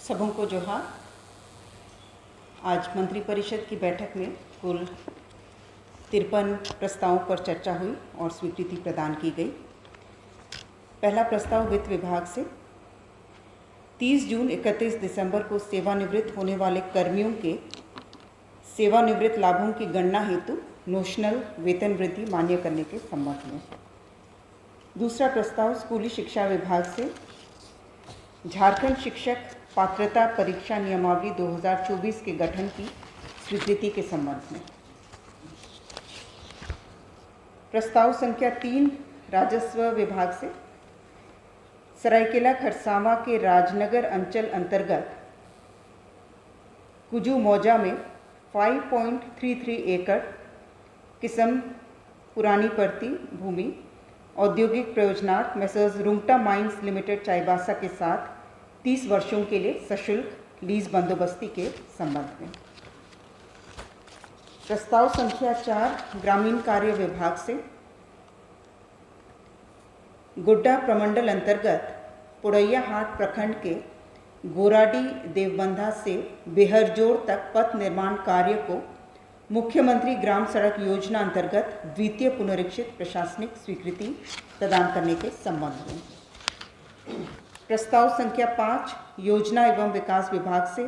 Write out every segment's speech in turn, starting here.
सबों को जोहार। आज मंत्रिपरिषद की बैठक में कुल 53 प्रस्तावों पर चर्चा हुई और स्वीकृति प्रदान की गई। पहला प्रस्ताव वित्त विभाग से 30 जून 31 दिसंबर को सेवानिवृत्त होने वाले कर्मियों के सेवानिवृत्त लाभों की गणना हेतु नोशनल वेतन वृद्धि मान्य करने के संबंध में। दूसरा प्रस्ताव स्कूली शिक्षा विभाग से झारखंड शिक्षक पात्रता परीक्षा नियमावली 2024 के गठन की स्वीकृति के संबंध में। प्रस्ताव संख्या 3 राजस्व विभाग से सरायकेला खरसावां के राजनगर अंचल अंतर्गत कुजू मौजा में 5.33 एकड़ किस्म पुरानी पड़ती भूमि औद्योगिक प्रयोजनार्थ Messrs Rungta mines limited Chaibasa के साथ 30 वर्षों के लिए सशुल्क लीज बंदोबस्ती के संबंध में। प्रस्ताव संख्या 4 ग्रामीण कार्य विभाग से गोड्डा प्रमंडल अंतर्गत पुड़ैया हाट प्रखंड के गोराडी देवबंधा से बेहरजोड़ तक पथ निर्माण कार्य को मुख्यमंत्री ग्राम सड़क योजना अंतर्गत द्वितीय पुनरीक्षित प्रशासनिक स्वीकृति प्रदान करने के संबंध में। प्रस्ताव संख्या 5 योजना एवं विकास विभाग से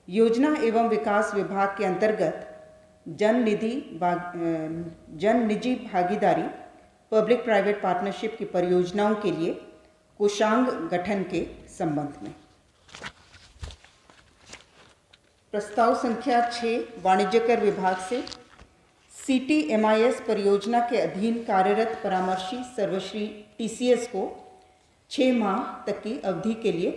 योजना एवं विकास विभाग के अंतर्गत जन निजी भागीदारी पब्लिक प्राइवेट पार्टनरशिप की परियोजनाओं के लिए कोषांग गठन के संबंध में। प्रस्ताव संख्या 6 वाणिज्य कर विभाग से CTMIS परियोजना के अधीन कार्यरत परामर्शी सर्वश्री TCS को 6 माह तक की अवधि के लिए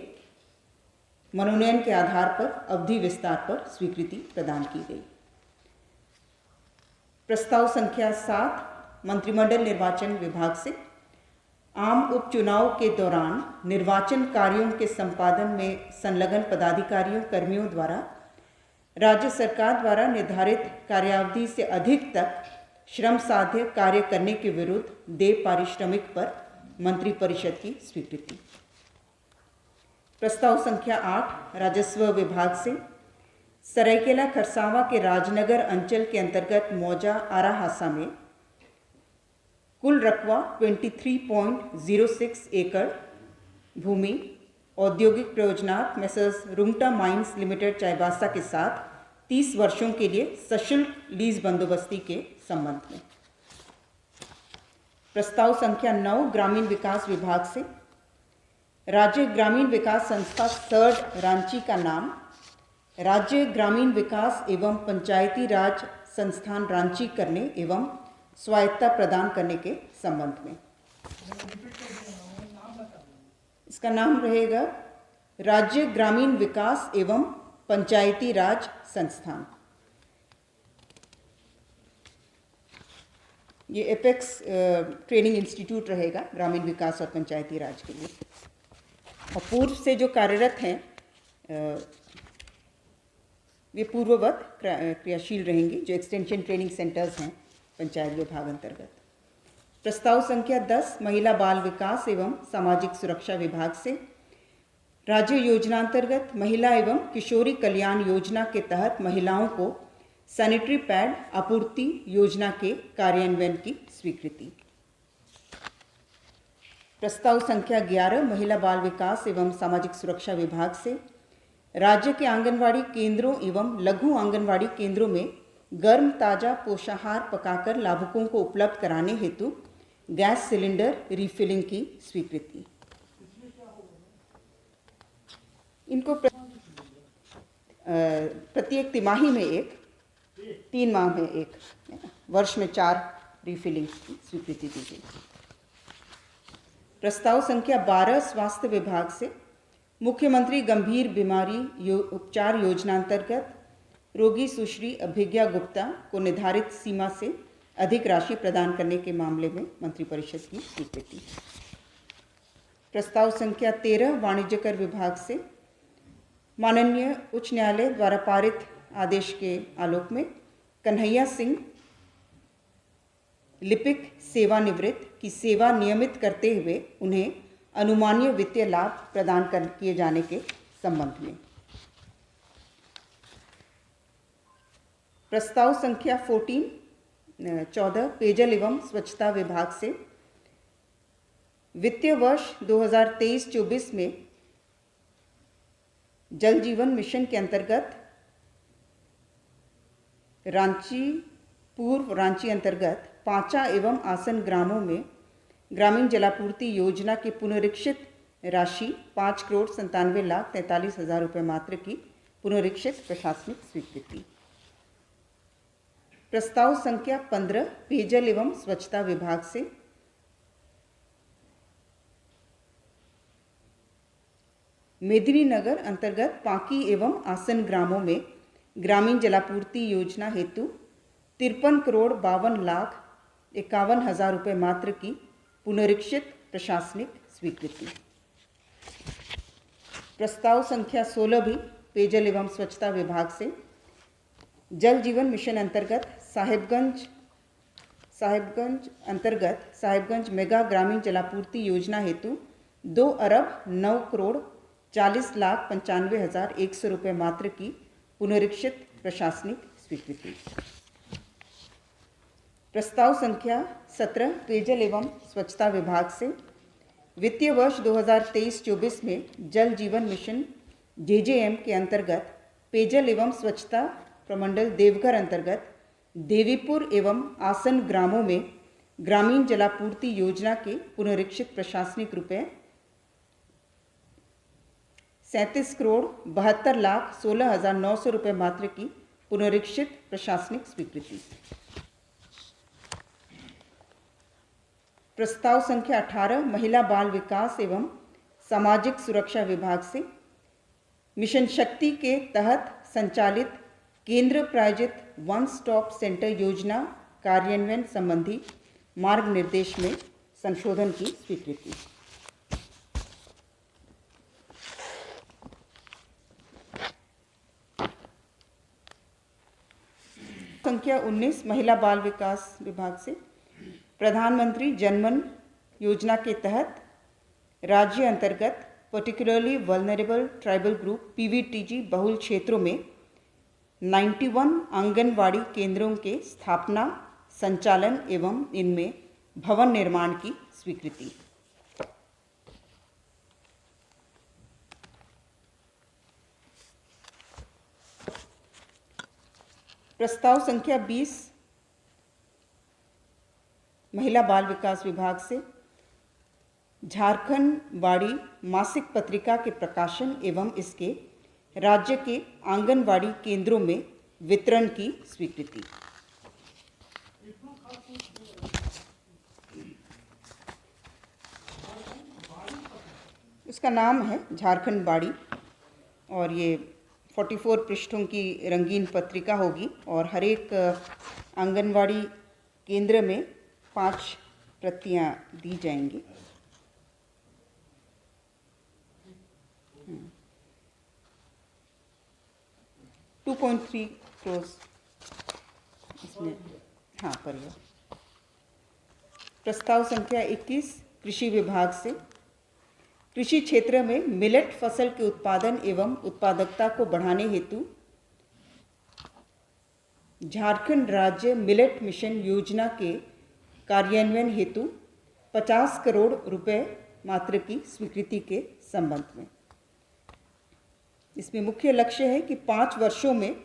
मनोनयन के आधार पर अवधि विस्तार पर स्वीकृति प्रदान की गई। प्रस्ताव संख्या 7 मंत्रिमंडल निर्वाचन विभाग से आम उपचुनाव के दौरान निर्वाचन कार्यों के संपादन में संलग्न पदाधिकारियों कर्मियों द्वारा राज्य सरकार द्वारा निर्धारित कार्यावधि से अधिक तक श्रम साध्य कार्य करने के विरुद्ध देय पारिश्रमिक पर मंत्रिपरिषद की स्वीकृति। प्रस्ताव संख्या 8 राजस्व विभाग से सरायकेला खरसावां के राजनगर अंचल के अंतर्गत मौजा आराहासा में कुल रकबा 23.06 एकड़ भूमि औद्योगिक प्रयोजनार्थ Messrs Rungta mines limited Chaibasa के साथ 30 वर्षों के लिए सशुल्क लीज बंदोबस्ती के संबंध में। प्रस्ताव संख्या 9 ग्रामीण विकास विभाग से राज्य ग्रामीण विकास संस्था सर्ड रांची का नाम राज्य ग्रामीण विकास एवं पंचायती राज संस्थान रांची करने एवं स्वायत्ता प्रदान करने के संबंध में। इसका नाम रहेगा राज्य ग्रामीण विकास एवं पंचायती राज संस्थान। ये एपेक्स ट्रेनिंग इंस्टीट्यूट रहेगा ग्रामीण विकास और पंचायती राज के लिए। और पूर्व से जो कार्यरत हैं वे पूर्ववत क्रियाशील रहेंगे, जो एक्सटेंशन ट्रेनिंग सेंटर्स हैं पंचायत विभाग अंतर्गत। प्रस्ताव संख्या 10 महिला बाल विकास एवं सामाजिक सुरक्षा विभाग से राज्य योजना अंतर्गत महिला एवं किशोरी कल्याण योजना के तहत महिलाओं को सैनिटरी पैड आपूर्ति योजना के कार्यान्वयन की स्वीकृति। प्रस्ताव संख्या 11 महिला बाल विकास एवं सामाजिक सुरक्षा विभाग से राज्य के आंगनवाड़ी केंद्रों एवं लघु आंगनवाड़ी केंद्रों में गर्म ताजा पोषाहार पकाकर लाभुकों को उपलब्ध कराने हेतु गैस सिलेंडर रिफिलिंग की स्वीकृति। इनको प्रत्येक तिमाही में एक, 3 माह में एक, वर्ष में 4 रिफिलिंग की स्वीकृति दी गई। प्रस्ताव संख्या 12 स्वास्थ्य विभाग से मुख्यमंत्री गंभीर बीमारी उपचार योजना अंतर्गत रोगी सुश्री अभिज्ञा गुप्ता को निर्धारित सीमा से अधिक राशि प्रदान करने के मामले में मंत्रिपरिषद की स्वीकृति। प्रस्ताव संख्या 13 वाणिज्य कर विभाग से माननीय उच्च न्यायालय द्वारा पारित आदेश के आलोक में कन्हैया सिंह लिपिक सेवानिवृत्त की सेवा नियमित करते हुए उन्हें अनुमानीय वित्तीय लाभ प्रदान किए जाने के संबंध में। प्रस्ताव संख्या 14 पेयजल एवं स्वच्छता विभाग से वित्तीय वर्ष 2023-24 में जल जीवन मिशन के अंतर्गत पूर्व रांची अंतर्गत पांचा एवं आसन ग्रामों में ग्रामीण जलापूर्ति योजना की पुनरीक्षित राशि 5,97,43,000 रुपये मात्र की पुनरीक्षित प्रशासनिक स्वीकृति। प्रस्ताव संख्या 15 पेयजल एवं स्वच्छता विभाग से मेदिनीनगर अंतर्गत पांकी एवं आसन ग्रामों में ग्रामीण जलापूर्ति योजना हेतु 53,52,51,000 रुपये मात्र की पुनरीक्षित प्रशासनिक स्वीकृति। प्रस्ताव संख्या 16 भी पेयजल एवं स्वच्छता विभाग से जल जीवन मिशन अंतर्गत साहिबगंज मेगा ग्रामीण जलापूर्ति योजना हेतु 2,09,40,95,100 रुपये मात्र की पुनरीक्षित प्रशासनिक स्वीकृति। प्रस्ताव संख्या 17 पेयजल एवं स्वच्छता विभाग से वित्तीय वर्ष 2023-24 में जल जीवन मिशन JJM के अंतर्गत पेयजल एवं स्वच्छता प्रमंडल देवघर अंतर्गत देवीपुर एवं आसन ग्रामों में ग्रामीण जलापूर्ति योजना के पुनरीक्षित प्रशासनिक रुपये 37,72,16,900 रुपये मात्र की पुनरीक्षित प्रशासनिक स्वीकृति। प्रस्ताव संख्या 18 महिला बाल विकास एवं सामाजिक सुरक्षा विभाग से मिशन शक्ति के तहत संचालित केंद्र प्रायोजित वन स्टॉप सेंटर योजना कार्यान्वयन संबंधी मार्ग निर्देश में संशोधन की स्वीकृति। संख्या 19 महिला बाल विकास विभाग से प्रधानमंत्री जनमन योजना के तहत राज्य अंतर्गत particularly vulnerable tribal group PVTG बहुल क्षेत्रों में 91 आंगनवाड़ी केंद्रों के स्थापना, संचालन एवं इनमें भवन निर्माण की स्वीकृति। प्रस्ताव संख्या 20 महिला बाल विकास विभाग से झारखंड बाड़ी मासिक पत्रिका के प्रकाशन एवं इसके राज्य के आंगनवाड़ी केंद्रों में वितरण की स्वीकृति। इसका नाम है झारखंड बाड़ी और ये 44 पृष्ठों की रंगीन पत्रिका होगी और हर एक आंगनवाड़ी केंद्र में 5 प्रतियां दी जाएंगी। 2.3 करोड़ इसमें पर यह। प्रस्ताव संख्या 21 कृषि विभाग से कृषि क्षेत्र में मिलेट फसल के उत्पादन एवं उत्पादकता को बढ़ाने हेतु झारखंड राज्य मिलेट मिशन योजना के कार्यान्वयन हेतु 50 करोड़ रुपए मात्र की स्वीकृति के संबंध में। इसमें मुख्य लक्ष्य है कि 5 वर्षों में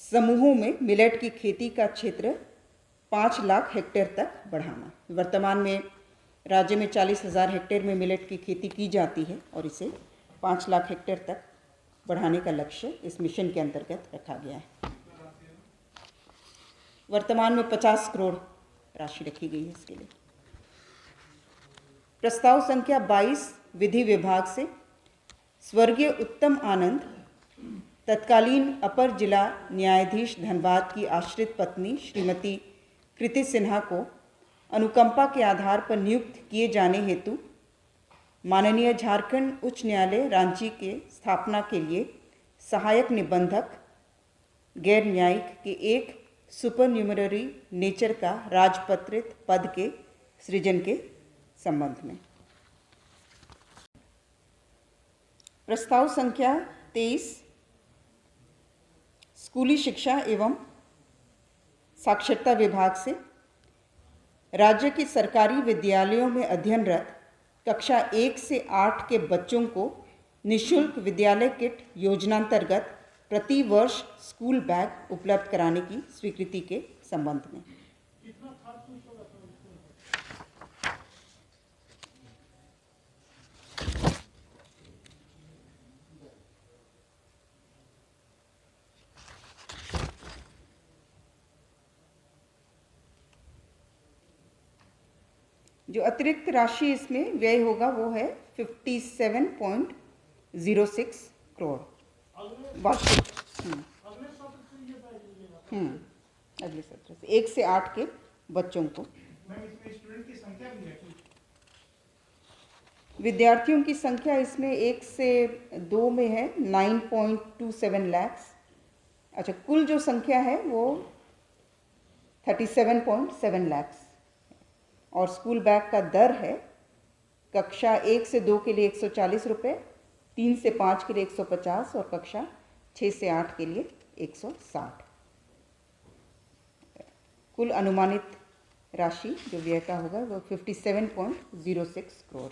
समूहों में मिलेट की खेती का क्षेत्र 5 लाख हेक्टेयर तक बढ़ाना। वर्तमान में राज्य में 40,000 हेक्टेयर में मिलेट की खेती की जाती है और इसे 5 लाख हेक्टेयर तक बढ़ाने का लक्ष्य इस मिशन के अंतर्गत रखा गया है। वर्तमान में 50 करोड़ राशि रखी गई है इसके लिए। प्रस्ताव संख्या 22 विधि विभाग से स्वर्गीय उत्तम आनंद तत्कालीन अपर जिला न्यायाधीश धनबाद की आश्रित पत्नी श्रीमती कृति सिन्हा को अनुकंपा के आधार पर नियुक्त किए जाने हेतु माननीय झारखंड उच्च न्यायालय रांची के स्थापना के लिए सहायक निबंधक गैर न्यायिक के एक सुपरन्यूमररी नेचर का राजपत्रित पद के सृजन के संबंध में। प्रस्ताव संख्या 23 स्कूली शिक्षा एवं साक्षरता विभाग से राज्य की सरकारी विद्यालयों में अध्ययनरत कक्षा 1 से 8 के बच्चों को निःशुल्क विद्यालय किट योजनांतर्गत प्रति वर्ष स्कूल बैग उपलब्ध कराने की स्वीकृति के संबंध में। जो अतिरिक्त राशि इसमें व्यय होगा वो है 57.06 करोड़ वार्षिक। अगले सत्र से 1 से 8 के बच्चों को। विद्यार्थियों की संख्या इसमें 1 से 2 में है 9.27 लाख। अच्छा, कुल जो संख्या है वो 37.7 लाख और स्कूल बैग का दर है कक्षा 1 से 2 के लिए 140 रुपये, 3 से 5 के लिए 150 और कक्षा 6 से 8 के लिए 160। कुल अनुमानित राशि जो व्यय का होगा वो 57.06 करोड़।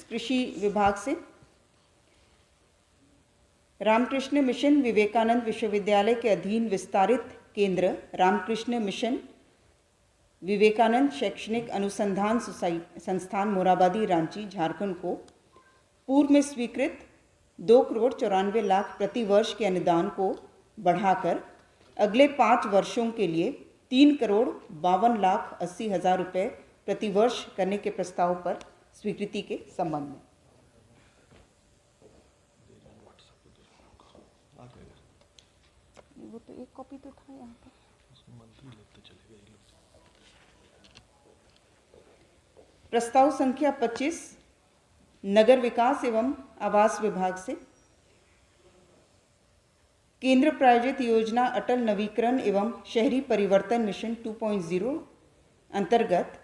कृषि विभाग से रामकृष्ण मिशन विवेकानंद विश्वविद्यालय के अधीन विस्तारित केंद्र रामकृष्ण मिशन विवेकानंद शैक्षणिक अनुसंधान संस्थान मोराबादी रांची झारखंड को पूर्व में स्वीकृत 2,94,00,000 प्रति वर्ष के अनुदान को बढ़ाकर अगले 5 वर्षों के लिए 3,52,80,000 रुपये प्रति वर्ष करने के प्रस्ताव पर स्वीकृति के संबंध में। वो तो एक कॉपी तो था यहाँ पर। प्रस्ताव संख्या 25 नगर विकास एवं आवास विभाग से केंद्र प्रायोजित योजना अटल नवीकरण एवं शहरी परिवर्तन मिशन 2.0 अंतर्गत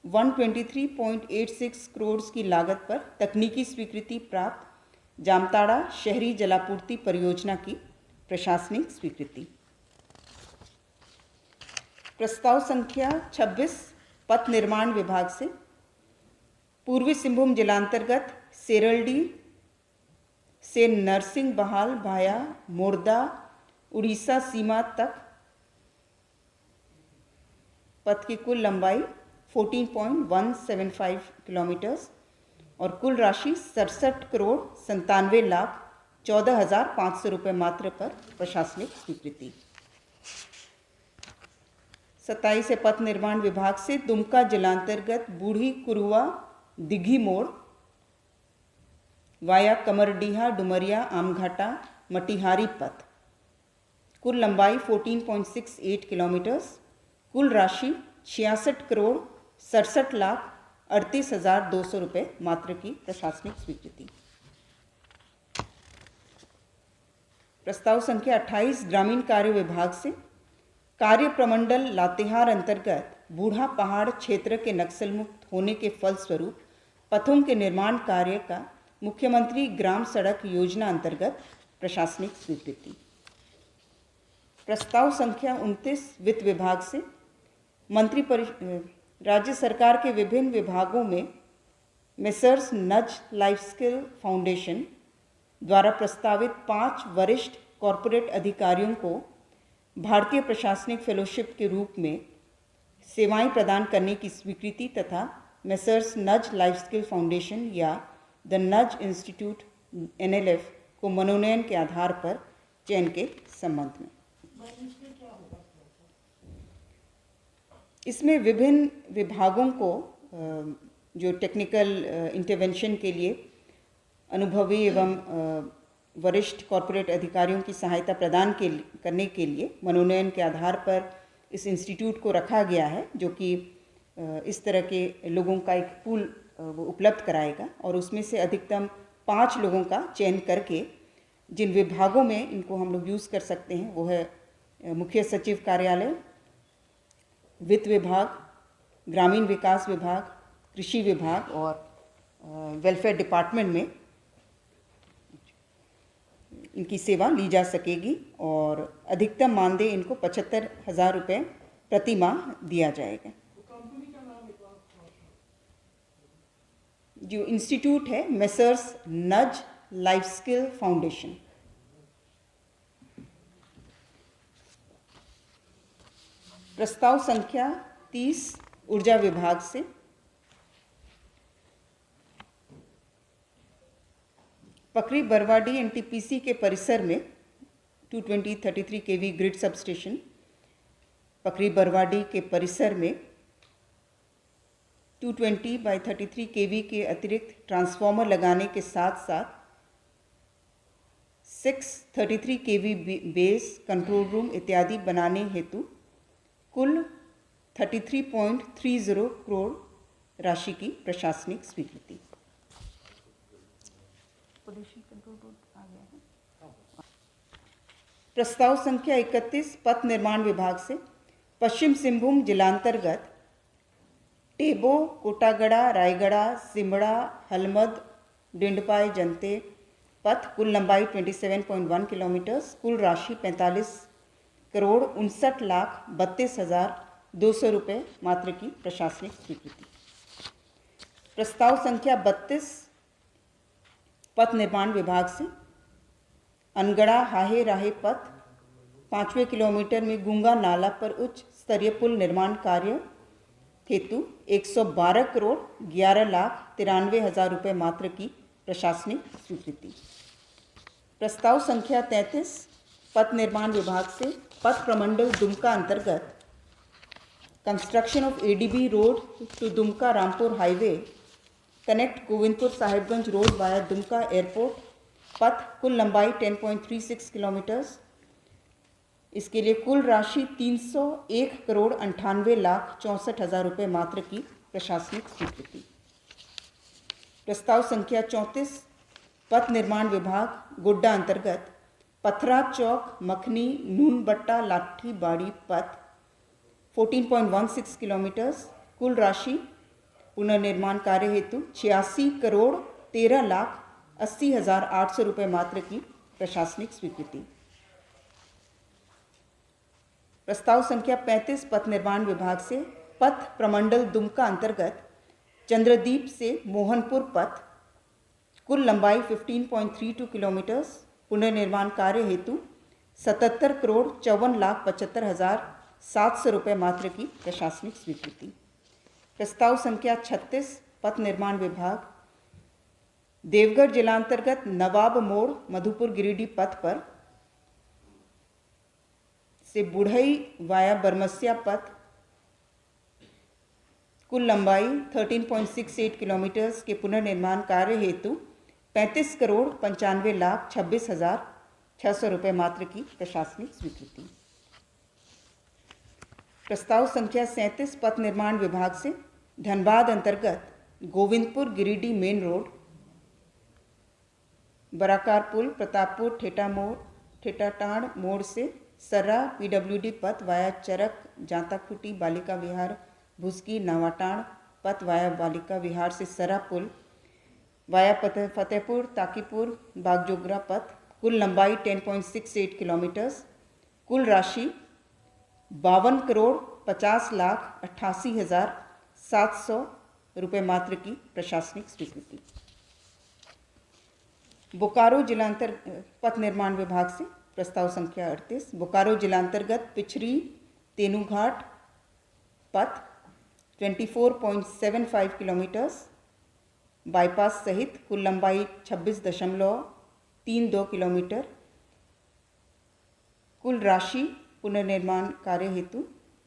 123.86 करोड़ की लागत पर तकनीकी स्वीकृति प्राप्त जामताड़ा शहरी जलापूर्ति परियोजना की प्रशासनिक स्वीकृति। प्रस्ताव संख्या 26 पथ निर्माण विभाग से पूर्वी सिंहभूम जिलांतर्गत सेरलडी से नरसिंह बहाल भाया मोरदा उड़ीसा सीमा तक पथ की कुल लंबाई 14.175 किलोमीटर और कुल राशि 67,97,14,500 रुपये मात्र पर प्रशासनिक स्वीकृति। 27 पथ निर्माण विभाग से दुमका जिलांतर्गत बूढ़ी कुरुआ दिघी मोड़ वाया कमरडीहा डुमरिया आमघाटा मटिहारी पथ कुल लंबाई 14.68 किलोमीटर कुल राशि 66,67,38,200 रुपये मात्र की प्रशासनिक स्वीकृति। प्रस्ताव संख्या 28 ग्रामीण कार्य विभाग से कार्य प्रमंडल लातेहार अंतर्गत बूढ़ा पहाड़ क्षेत्र के नक्सल मुक्त होने के फलस्वरूप पथों के निर्माण कार्य का मुख्यमंत्री ग्राम सड़क योजना अंतर्गत प्रशासनिक स्वीकृति। प्रस्ताव संख्या 29 वित्त विभाग से राज्य सरकार के विभिन्न विभागों में मेसर्स नज लाइफ स्किल फाउंडेशन द्वारा प्रस्तावित 5 वरिष्ठ कॉरपोरेट अधिकारियों को भारतीय प्रशासनिक फेलोशिप के रूप में सेवाएं प्रदान करने की स्वीकृति तथा मेसर्स नज लाइफ स्किल फाउंडेशन या द नज इंस्टीट्यूट NLF को मनोनयन के आधार पर चयन के संबंध में। इसमें विभिन्न विभागों को जो टेक्निकल इंटरवेंशन के लिए अनुभवी एवं वरिष्ठ कॉरपोरेट अधिकारियों की सहायता प्रदान करने के लिए मनोनयन के आधार पर इस इंस्टीट्यूट को रखा गया है, जो कि इस तरह के लोगों का एक पूल वो उपलब्ध कराएगा और उसमें से अधिकतम 5 लोगों का चयन करके जिन विभागों में इनको हम लोग यूज़ कर सकते हैं वो है मुख्य सचिव कार्यालय, वित्त विभाग, ग्रामीण विकास विभाग, कृषि विभाग और वेलफेयर डिपार्टमेंट में इनकी सेवा ली जा सकेगी और अधिकतम मानदेय इनको 75,000 रुपये प्रति माह दिया जाएगा। जो इंस्टीट्यूट है मेसर्स नज लाइफ स्किल फाउंडेशन। प्रस्ताव संख्या 30 ऊर्जा विभाग से पकरी बरवाडी एनटीपीसी के परिसर में 220-33 केवी ग्रिड सबस्टेशन पकरी बरवाडी के परिसर में 220/33 केवी के अतिरिक्त ट्रांसफार्मर लगाने के साथ साथ 633 केवी बेस कंट्रोल रूम इत्यादि बनाने हेतु कुल 33.30 करोड़ राशि की प्रशासनिक स्वीकृति। प्रस्ताव संख्या 31 पथ निर्माण विभाग से पश्चिम सिंहभूम जिलांतर्गत टेबो, कोटागड़ा, रायगढ़, सिमड़ा, हलमद, डिंडपाई जनते पथ कुल लंबाई 27.1 किलोमीटर, कुल राशि 45,59,32,200 रुपये मात्र की प्रशासनिक स्वीकृति। प्रस्ताव संख्या 32 पथ निर्माण विभाग से अनगढ़ा हाहे राहे पथ 5वें किलोमीटर में गूंगा नाला पर उच्च स्तरीय पुल निर्माण कार्य हेतु 112 करोड़ 11,93,000 रुपये मात्र की प्रशासनिक स्वीकृति। प्रस्ताव संख्या 33 पथ निर्माण विभाग से पथ प्रमंडल दुमका अंतर्गत construction of ADB road to Dumka Rampur highway connect Govindpur Sahibganj road via Dumka airport पथ कुल लंबाई 10.36 किलोमीटर्स। इसके लिए कुल राशि 301 करोड़ 98,64,000 रुपये मात्र की प्रशासनिक स्वीकृति। प्रस्ताव संख्या 34 पथ निर्माण विभाग गोड्डा अंतर्गत पथरा चौक मखनी नूनबट्टा लाठी बाड़ी पथ 14.16 किलोमीटर्स। कुल राशि पुनर्निर्माण कार्य हेतु 86 करोड़ 13,80,800 रुपये मात्र की प्रशासनिक स्वीकृति। प्रस्ताव संख्या 35 पथ निर्माण विभाग से पथ प्रमंडल दुमका अंतर्गत चंद्रदीप से मोहनपुर पथ कुल लंबाई 15.32 किलोमीटर्स पुनर्निर्माण कार्य हेतु 77 करोड़ 54,75,700 रुपये मात्र की प्रशासनिक स्वीकृति। प्रस्ताव संख्या 36 पथ निर्माण विभाग देवगढ़ जिलांतर्गत नवाब मोड़ मधुपुर गिरिडीह पथ पर से बुढ़ई वाया बरमसिया पथ कुल लंबाई 13.68 किलोमीटर्स के पुनर्निर्माण कार्य हेतु 35 करोड़ 95,26,600 रुपये मात्र की प्रशासनिक स्वीकृति। प्रस्ताव संख्या 37 पथ निर्माण विभाग से धनबाद अंतर्गत गोविंदपुर गिरिडीह मेन रोड बराकार पुल प्रतापपुर ठेठाटाड़ मोड़ से सर्रा पीडब्ल्यूडी पथ वाया चरक जांताखुटी बालिका विहार भुसकी नावाटाड़ पथ वाया बालिका विहार से सर्रा पुल वाया फतेहपुर ताकीपुर बागजोगरा पथ कुल लंबाई 10.68 किलोमीटर्स। कुल राशि 52 करोड़ 50,88,700 रुपये मात्र की प्रशासनिक स्वीकृति। बोकारो जिलांतर पथ निर्माण विभाग से प्रस्ताव संख्या 38 बोकारो जिलांतर्गत पिछरी तेनूघाट पथ 24.75 किलोमीटर्स बाईपास सहित कुल लंबाई 26.32 किलोमीटर। कुल राशि पुनर्निर्माण कार्य हेतु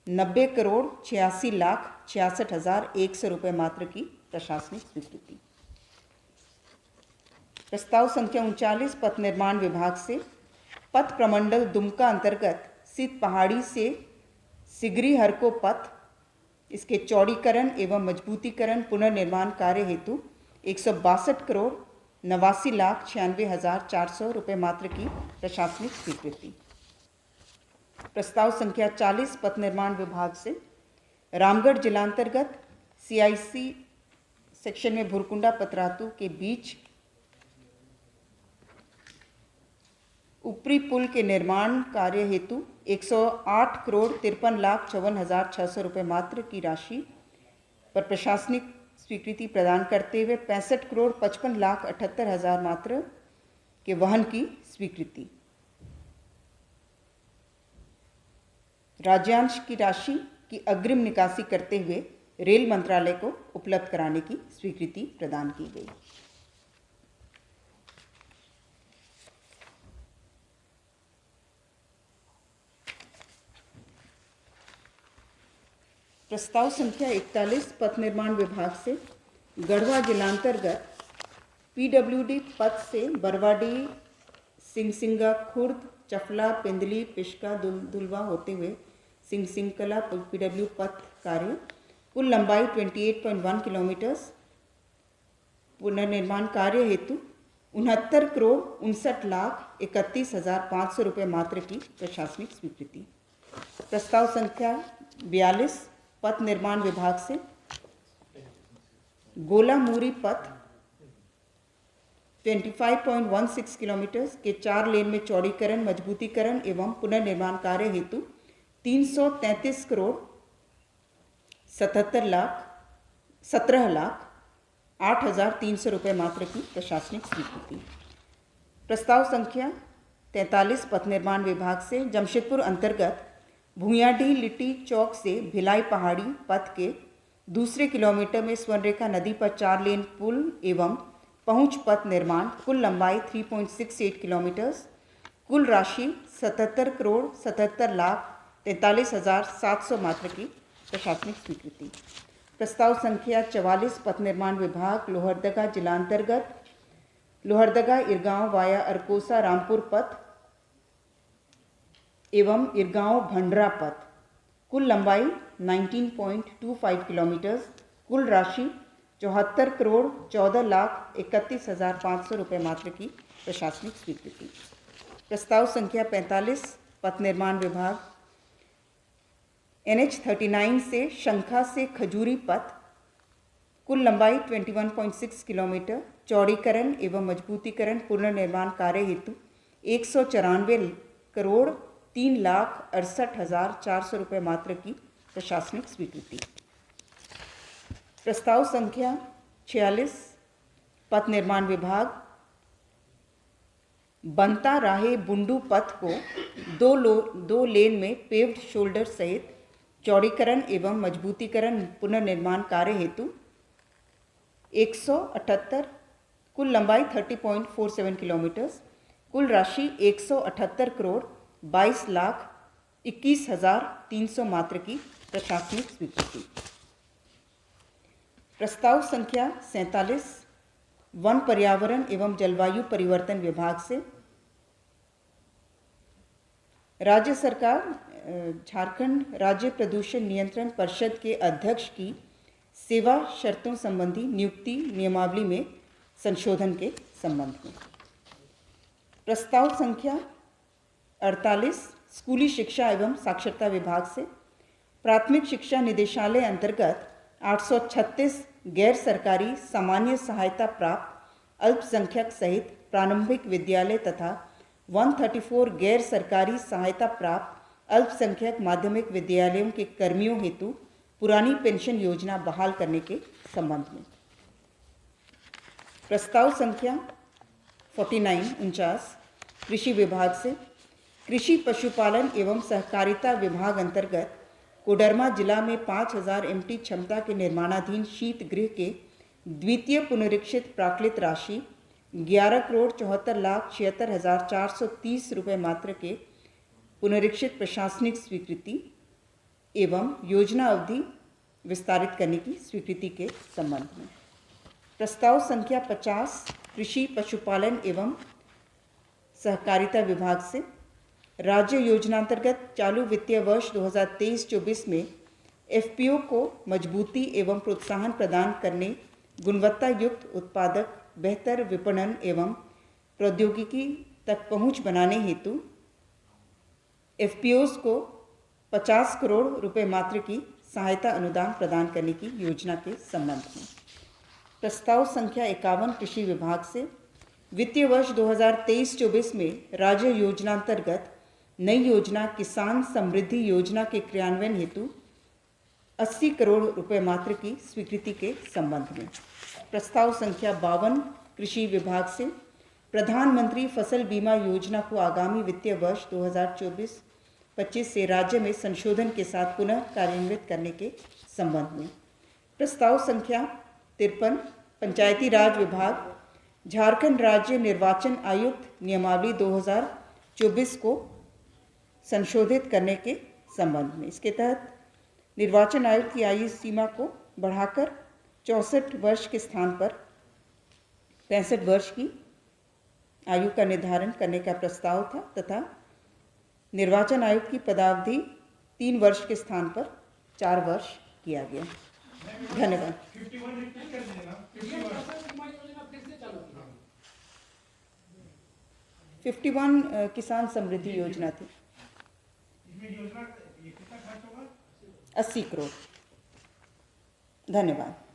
90 करोड़ 86,66,100 रुपये मात्र की प्रशासनिक स्वीकृति। प्रस्ताव संख्या 39 पथ निर्माण विभाग से पथ प्रमंडल दुमका अंतर्गत स्थित पहाड़ी से सिगरी हरको पथ इसके चौड़ीकरण एवं मजबूतीकरण पुनर्निर्माण कार्य हेतु 162 करोड़ 89,96,400 रुपये मात्र की प्रशासनिक स्वीकृति। प्रस्ताव संख्या 40 पथ निर्माण विभाग से रामगढ़ जिलांतर्गत CIC सेक्शन में भुरकुंडा पतरातू के बीच ऊपरी पुल के निर्माण कार्य हेतु 108,53,54,600 रुपये मात्र की राशि पर प्रशासनिक स्वीकृति प्रदान करते हुए 65,55,78,000 मात्र के वहन की स्वीकृति। राज्यांश की राशि की अग्रिम निकासी करते हुए रेल मंत्रालय को उपलब्ध कराने की स्वीकृति प्रदान की गई। प्रस्ताव संख्या 41 पथ निर्माण विभाग से गढ़वा जिलांतर्गत PWD पथ से बरवाडी सिंगसिंगा खुर्द चफला पिंदली पिशका दुलवा होते हुए सिंगसिंगकला PW पथ कार्य कुल लंबाई 28.1 किलोमीटर पुनर्निर्माण कार्य हेतु 69,59,31,500 रुपये मात्र की प्रशासनिक स्वीकृति। प्रस्ताव संख्या 42 पथ निर्माण विभाग से गोला मूरी पथ 25.16 किलोमीटर के 4 लेन में चौड़ीकरण मजबूतीकरण एवं पुनर्निर्माण कार्य हेतु 333,17,08,300 रुपये मात्र की प्रशासनिक स्वीकृति। प्रस्ताव संख्या 43 पथ निर्माण विभाग से जमशेदपुर अंतर्गत भूयाडीह लिट्टी चौक से भिलाई पहाड़ी पथ के दूसरे किलोमीटर में स्वर्णरेखा नदी पर 4 लेन पुल एवं पहुंच पथ निर्माण कुल लंबाई 3.68 किलोमीटर कुल राशि 77,77,43,700 मात्र की प्रशासनिक स्वीकृति। प्रस्ताव संख्या 44 पथ निर्माण विभाग लोहरदगा जिलांतर्गत लोहरदगा इरगांव वाया अरकोसा रामपुर पथ एवं इरगांव भंडरा पथ कुल लंबाई 19.25 किलोमीटर कुल राशि 74,14,31,500 रुपये मात्र की प्रशासनिक स्वीकृति। प्रस्ताव संख्या 45 पथ निर्माण विभाग NH39 से शंखा से खजूरी पथ कुल लंबाई 21.6 किलोमीटर चौड़ीकरण एवं मजबूतीकरण पुनर्निर्माण कार्य हेतु 194,03,68,400 रुपये मात्र की प्रशासनिक स्वीकृति। प्रस्ताव संख्या 46 पथ निर्माण विभाग बनता राहे बुंडू पथ को दो लेन में पेव्ड शोल्डर सहित चौड़ीकरण एवं मजबूतीकरण पुनर्निर्माण कार्य हेतु 178 कुल लंबाई 30.47 किलोमीटर कुल राशि 178,22,21,300 मात्र की प्रशासनिक स्वीकृति। प्रस्ताव संख्या 47 वन पर्यावरण एवं जलवायु परिवर्तन विभाग से राज्य सरकार झारखंड राज्य प्रदूषण नियंत्रण परिषद के अध्यक्ष की सेवा शर्तों संबंधी नियुक्ति नियमावली में संशोधन के संबंध में। प्रस्ताव संख्या 48 स्कूली शिक्षा एवं साक्षरता विभाग से प्राथमिक शिक्षा निदेशालय अंतर्गत 836 गैर सरकारी सामान्य सहायता प्राप्त अल्पसंख्यक सहित प्रारंभिक विद्यालय तथा 134 गैर सरकारी सहायता प्राप्त अल्पसंख्यक माध्यमिक विद्यालयों के कर्मियों हेतु पुरानी पेंशन योजना बहाल करने के संबंध में। प्रस्ताव संख्या 49 कृषि विभाग से कृषि पशुपालन एवं सहकारिता विभाग अंतर्गत कोडरमा जिला में 5,000 MT क्षमता के निर्माणाधीन शीत गृह के द्वितीय पुनरीक्षित प्राकृत राशि 11,74,76,430 रुपये मात्र के पुनरीक्षित प्रशासनिक स्वीकृति एवं योजना अवधि विस्तारित करने की स्वीकृति के संबंध में। प्रस्ताव संख्या 50 कृषि पशुपालन एवं सहकारिता विभाग से राज्य योजनांतर्गत चालू वित्तीय वर्ष 2023-24 में FPO को मजबूती एवं प्रोत्साहन प्रदान करने गुणवत्ता युक्त उत्पादक बेहतर विपणन एवं प्रौद्योगिकी तक पहुंच बनाने हेतु एफपीओज को 50 करोड़ रुपए मात्र की सहायता अनुदान प्रदान करने की योजना के संबंध में प्रस्ताव संख्या 51 कृषि विभाग से वित्तीय वर्ष 2023-24 में राज्य योजनांतर्गत नई योजना किसान समृद्धि योजना के क्रियान्वयन हेतु 80 करोड़ रुपए मात्र की स्वीकृति के संबंध में प्रस्ताव संख्या 52 कृषि विभाग से प्रधानमंत्री फसल बीमा योजना को आगामी वित्तीय वर्ष 2024-25 से राज्य में संशोधन के साथ पुनः कार्यान्वित करने के संबंध में प्रस्ताव संख्या 53 पंचायती राज विभाग झारखंड राज्य निर्वाचन आयुक्त नियमावली 2024 को संशोधित करने के संबंध में। इसके तहत निर्वाचन आयुक्त की आयु सीमा को बढ़ाकर 64 वर्ष के स्थान पर 65 वर्ष की आयु का निर्धारण करने का प्रस्ताव था तथा निर्वाचन आयुक्त की पदावधि 3 वर्ष के स्थान पर 4 वर्ष किया गया। धन्यवाद। 51 किसान समृद्धि योजना थी। 80 करोड़। धन्यवाद।